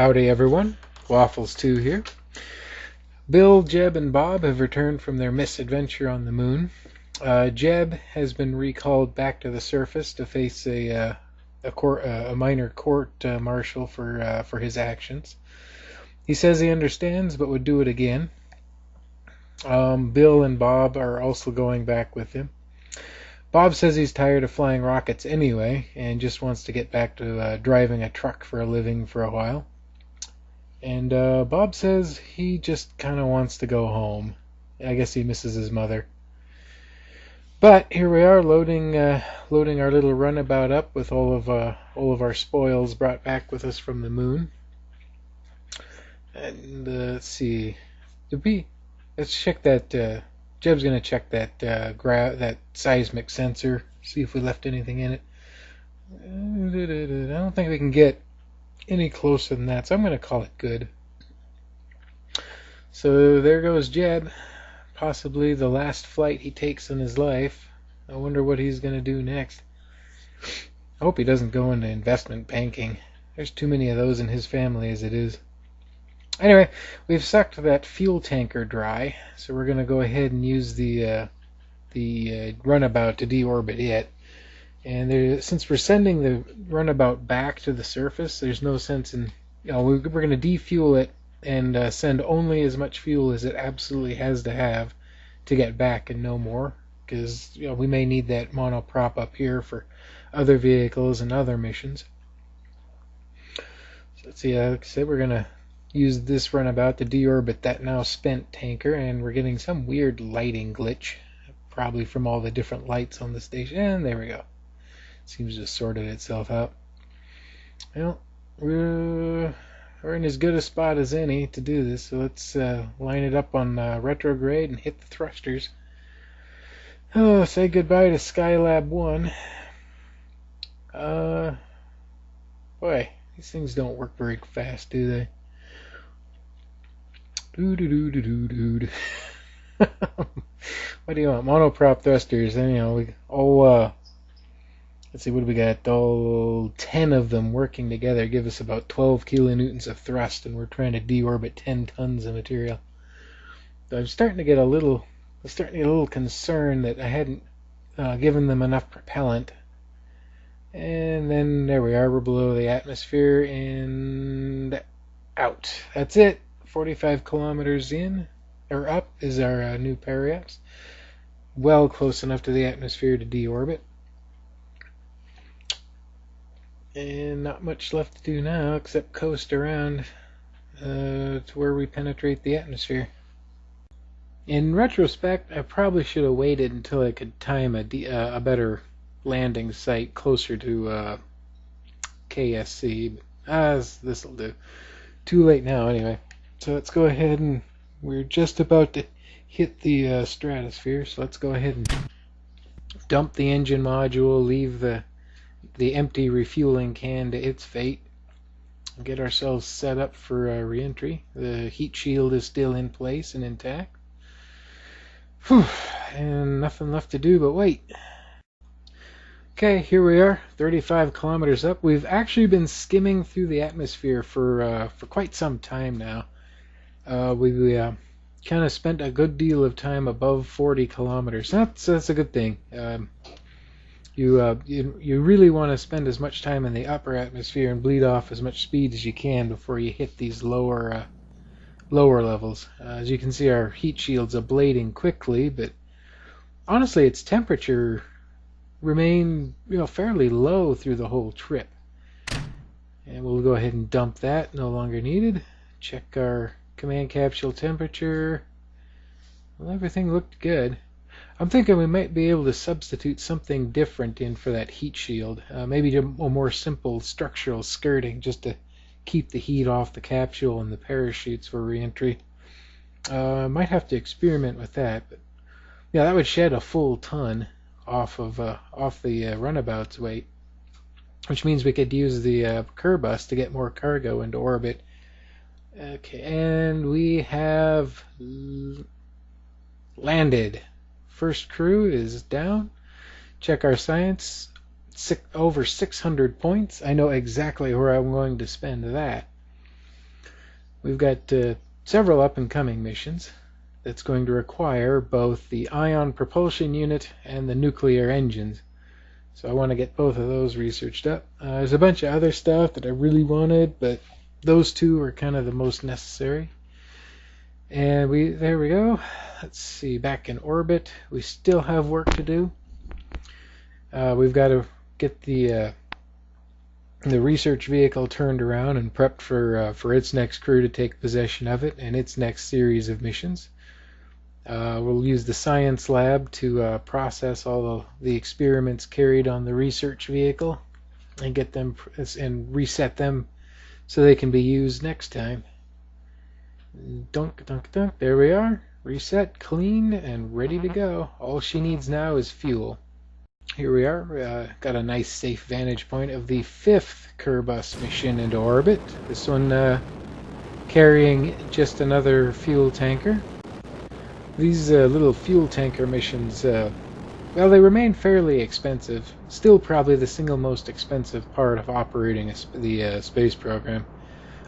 Howdy everyone, Waffles2 here. Bill, Jeb, and Bob have returned from their misadventure on the moon. Jeb has been recalled back to the surface to face a minor court-martial for his actions. He says he understands but would do it again. Bill and Bob are also going back with him. Bob says he's tired of flying rockets anyway and just wants to get back to driving a truck for a living for a while. And Bob says he just kind of wants to go home. I guess he misses his mother. But here we are, loading our little runabout up with all of our spoils brought back with us from the moon. And let's see, let's check that. Jeb's gonna check that seismic sensor, see if we left anything in it. I don't think we can get any closer than that, so I'm going to call it good. So there goes Jeb, possibly the last flight he takes in his life. I wonder what he's going to do next. I hope he doesn't go into investment banking. There's too many of those in his family as it is. Anyway, we've sucked that fuel tanker dry, so we're going to go ahead and use the runabout to deorbit it. And since we're sending the runabout back to the surface, there's no sense in, we're going to defuel it and send only as much fuel as it absolutely has to have to get back and no more, because we may need that monoprop up here for other vehicles and other missions. So let's see, like I said, we're going to use this runabout to deorbit that now spent tanker, and we're getting some weird lighting glitch, probably from all the different lights on the station. And there we go. Seems to have sorted itself out. Well, we're in as good a spot as any to do this, so let's line it up on retrograde and hit the thrusters. Oh, say goodbye to Skylab 1. Boy, these things don't work very fast, do they? Doo-doo-doo-doo-doo-doo. What do you want? Monoprop thrusters, and let's see, what do we got? 10 of them working together give us about 12 kilonewtons of thrust, and we're trying to deorbit 10 tons of material. So I'm starting to get a little concerned that I hadn't given them enough propellant. And then there we are, we're below the atmosphere and out. That's it. 45 kilometers in or up is our new periaps. Well close enough to the atmosphere to deorbit. And not much left to do now except coast around to where we penetrate the atmosphere. In retrospect, I probably should have waited until I could time a better landing site closer to KSC. But this will do. Too late now anyway. So let's go ahead, and we're just about to hit the stratosphere, so let's go ahead and dump the engine module, leave the empty refueling can to its fate, and get ourselves set up for re-entry. The heat shield is still in place and intact. Whew, and nothing left to do but wait. Okay, here we are, 35 kilometers up. We've actually been skimming through the atmosphere for quite some time now. We kind of spent a good deal of time above 40 kilometers. That's a good thing. You really want to spend as much time in the upper atmosphere and bleed off as much speed as you can before you hit these lower levels. As you can see, our heat shield's ablating quickly, but honestly, its temperature remained fairly low through the whole trip. And we'll go ahead and dump that. No longer needed. Check our command capsule temperature. Well, everything looked good. I'm thinking we might be able to substitute something different in for that heat shield. Maybe a more simple structural skirting just to keep the heat off the capsule and the parachutes for re-entry. Might have to experiment with that, but yeah, that would shed a full ton off the runabout's weight, which means we could use the Kerbus to get more cargo into orbit. Okay, and we have landed. First crew is down. Check our science. Over 600 points. I know exactly where I'm going to spend that. We've got several up-and-coming missions that's going to require both the ion propulsion unit and the nuclear engines. So I want to get both of those researched up. There's a bunch of other stuff that I really wanted, but those two are kind of the most necessary. And there we go. Let's see, back in orbit. We still have work to do. We've got to get the research vehicle turned around and prepped for its next crew to take possession of it and its next series of missions. We'll use the science lab to process all the experiments carried on the research vehicle and get them and reset them so they can be used next time. Dunk, dunk, dunk. There we are. Reset, clean, and ready to go. All she needs now is fuel. Here we are. Got a nice safe vantage point of the 5th Kerbus mission into orbit. This one carrying just another fuel tanker. These little fuel tanker missions, well, they remain fairly expensive. Still probably the single most expensive part of operating the space program.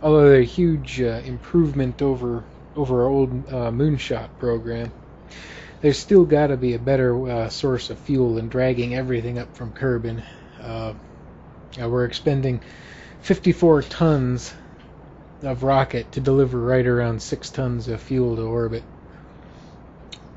Although they're a huge improvement over our old moonshot program. There's still got to be a better source of fuel than dragging everything up from Kerbin. We're expending 54 tons of rocket to deliver right around 6 tons of fuel to orbit.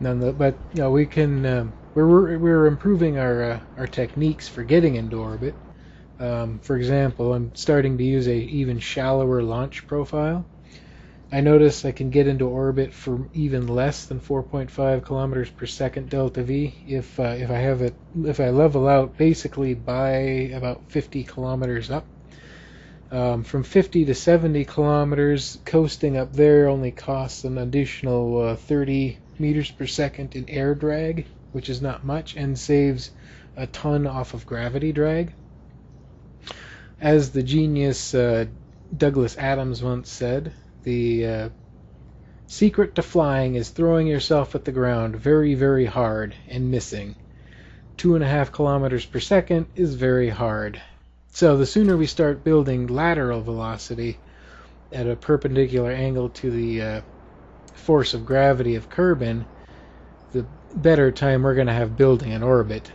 But we can. We're improving our techniques for getting into orbit. For example, I'm starting to use a even shallower launch profile. I notice I can get into orbit for even less than 4.5 kilometers per second delta V if I level out basically by about 50 kilometers up. From 50 to 70 kilometers, coasting up there only costs an additional 30 meters per second in air drag, which is not much, and saves a ton off of gravity drag. As the genius Douglas Adams once said, the secret to flying is throwing yourself at the ground very, very hard and missing. 2.5 kilometers per second is very hard. So the sooner we start building lateral velocity at a perpendicular angle to the force of gravity of Kerbin, the better time we're going to have building an orbit.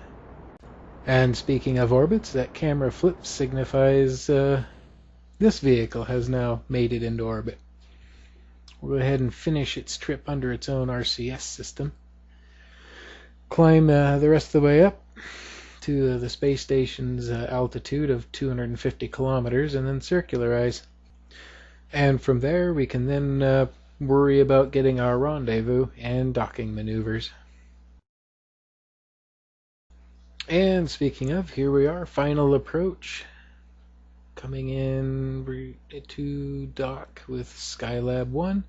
And speaking of orbits, that camera flip signifies this vehicle has now made it into orbit. We'll go ahead and finish its trip under its own RCS system. Climb the rest of the way up to the space station's altitude of 250 kilometers and then circularize. And from there we can then worry about getting our rendezvous and docking maneuvers. And speaking of, here we are, final approach. Coming in to dock with Skylab 1.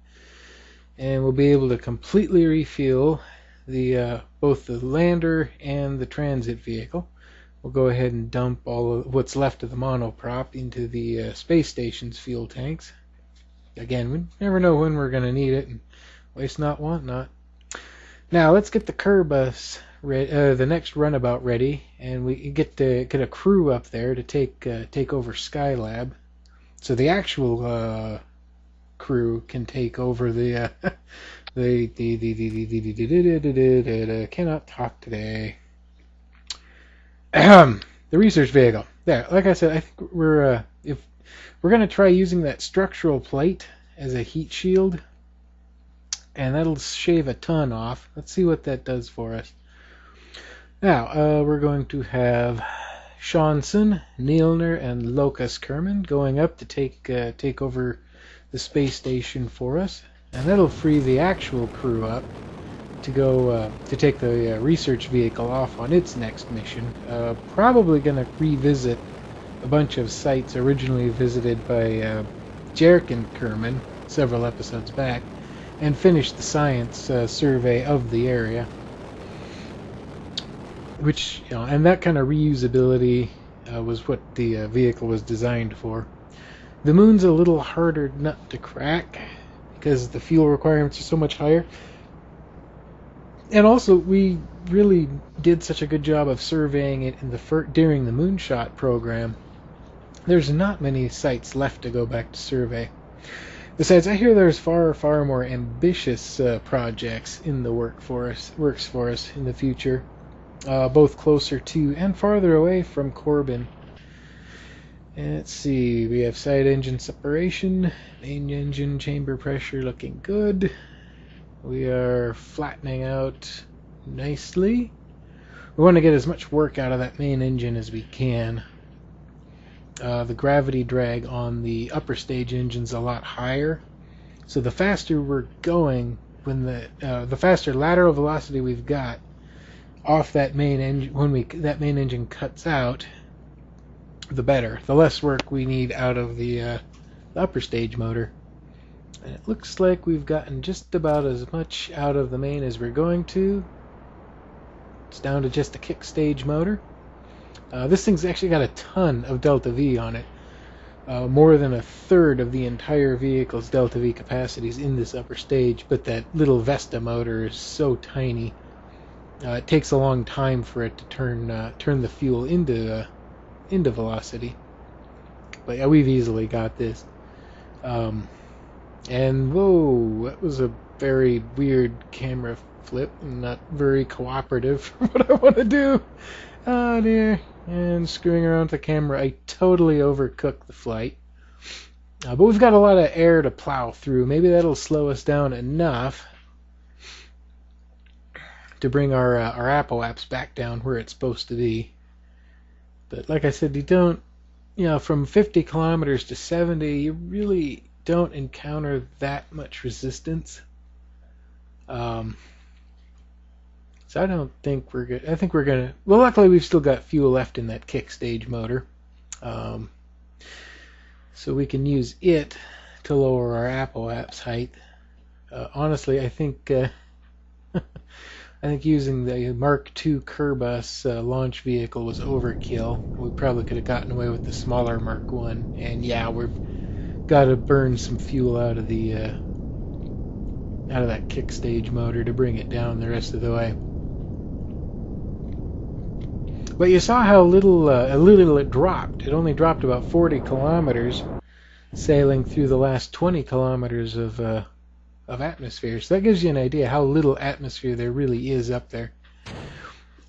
And we'll be able to completely refuel both the lander and the transit vehicle. We'll go ahead and dump all of what's left of the monoprop into the space station's fuel tanks. Again, we never know when we're going to need it, and waste not, want not. Now let's get the Kerbus, the next runabout ready, and we get a crew up there to take over Skylab, so the actual crew can take over the cannot talk today. The research vehicle. There, like I said, I think we're going to try using that structural plate as a heat shield, and that'll shave a ton off. Let's see what that does for us. Now, we're going to have Shaunson, Neilner, and Locus Kerman going up to take over the space station for us, and that'll free the actual crew up to go to take the research vehicle off on its next mission. Probably going to revisit a bunch of sites originally visited by Jerk and Kerman several episodes back, and finish the science survey of the area. Which, and that kind of reusability was what the vehicle was designed for. The moon's a little harder nut to crack because the fuel requirements are so much higher. And also, we really did such a good job of surveying it during the moonshot program. There's not many sites left to go back to survey. Besides, I hear there's far, far more ambitious projects in the works for us in the future, both closer to and farther away from Corbin. And let's see, we have side engine separation, main engine chamber pressure looking good. We are flattening out nicely. We want to get as much work out of that main engine as we can. The gravity drag on the upper stage engine's a lot higher, so the faster we're going, when the faster lateral velocity we've got off that main engine, when that main engine cuts out, the better. The less work we need out of the upper stage motor. And it looks like we've gotten just about as much out of the main as we're going to. It's down to just a kick stage motor. This thing's actually got a ton of delta V on it. More than a third of the entire vehicle's delta V capacity is in this upper stage, but that little Vesta motor is so tiny. It takes a long time for it to turn the fuel into velocity. But yeah, we've easily got this. And whoa, that was a very weird camera flip, and not very cooperative for what I want to do. Oh dear. And screwing around with the camera, I totally overcooked the flight. But we've got a lot of air to plow through. Maybe that'll slow us down enough to bring our apoapps back down where it's supposed to be. But like I said, from 50 kilometers to 70, you really don't encounter that much resistance. So I don't think we're good. I think we're gonna. Well, luckily we've still got fuel left in that kick stage motor, so we can use it to lower our apoapps height. Honestly, I think I think using the Mark II Kerbus launch vehicle was overkill. We probably could have gotten away with the smaller Mark I. And yeah, we've got to burn some fuel out of that kick stage motor to bring it down the rest of the way. But you saw how little it dropped. It only dropped about 40 kilometers, sailing through the last 20 kilometers of atmosphere. So that gives you an idea how little atmosphere there really is up there.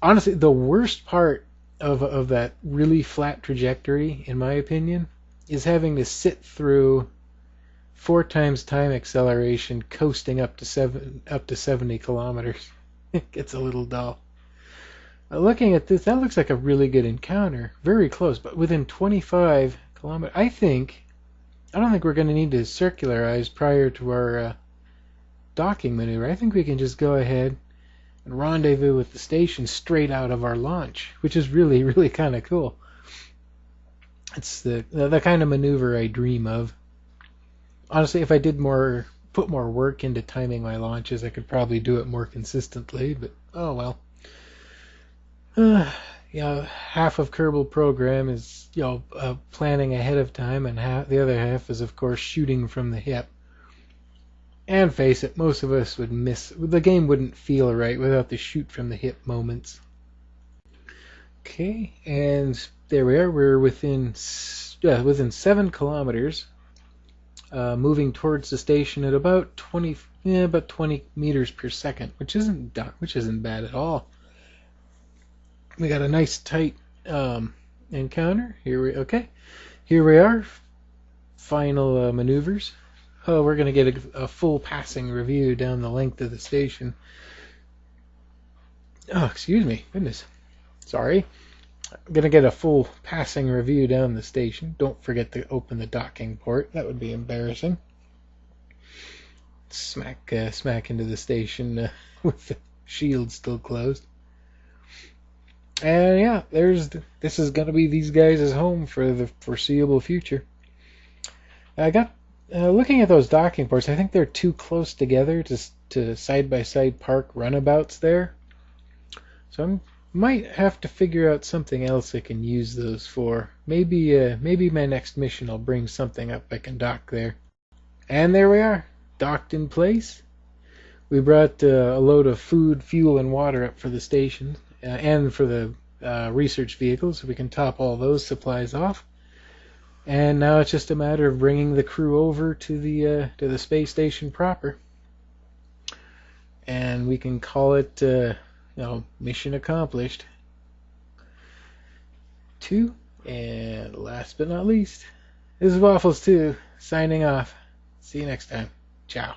Honestly, the worst part of that really flat trajectory, in my opinion, is having to sit through 4 times time acceleration, coasting up to 70 kilometers. It gets a little dull. Looking at this, that looks like a really good encounter. Very close, but within 25 kilometers. I don't think we're going to need to circularize prior to our docking maneuver. I think we can just go ahead and rendezvous with the station straight out of our launch, which is really, really kind of cool. It's the kind of maneuver I dream of. Honestly, if I did put more work into timing my launches, I could probably do it more consistently, but oh well. Half of Kerbal program is planning ahead of time, and the other half is of course shooting from the hip. And face it, most of us would miss. The game wouldn't feel right without the shoot from the hip moments. Okay, and there we are. We're within 7 kilometers, moving towards the station at about 20 meters per second, which isn't bad at all. We got a nice tight encounter. Here we are. Final maneuvers. Oh, we're going to get a full passing review down the length of the station. Oh, excuse me. Goodness. Sorry. I'm going to get a full passing review down the station. Don't forget to open the docking port. That would be embarrassing. Smack into the station with the shield still closed. And yeah, this is going to be these guys' home for the foreseeable future. I got looking at those docking ports. I think they're too close together to side-by-side park runabouts there. So I might have to figure out something else I can use those for. Maybe my next mission I'll bring something up I can dock there. And there we are, docked in place. We brought a load of food, fuel, and water up for the station. And for the research vehicles, so we can top all those supplies off. And now it's just a matter of bringing the crew over to the space station proper, and we can call it mission accomplished. 2, and last but not least, this is Waffles 2 signing off. See you next time. Ciao.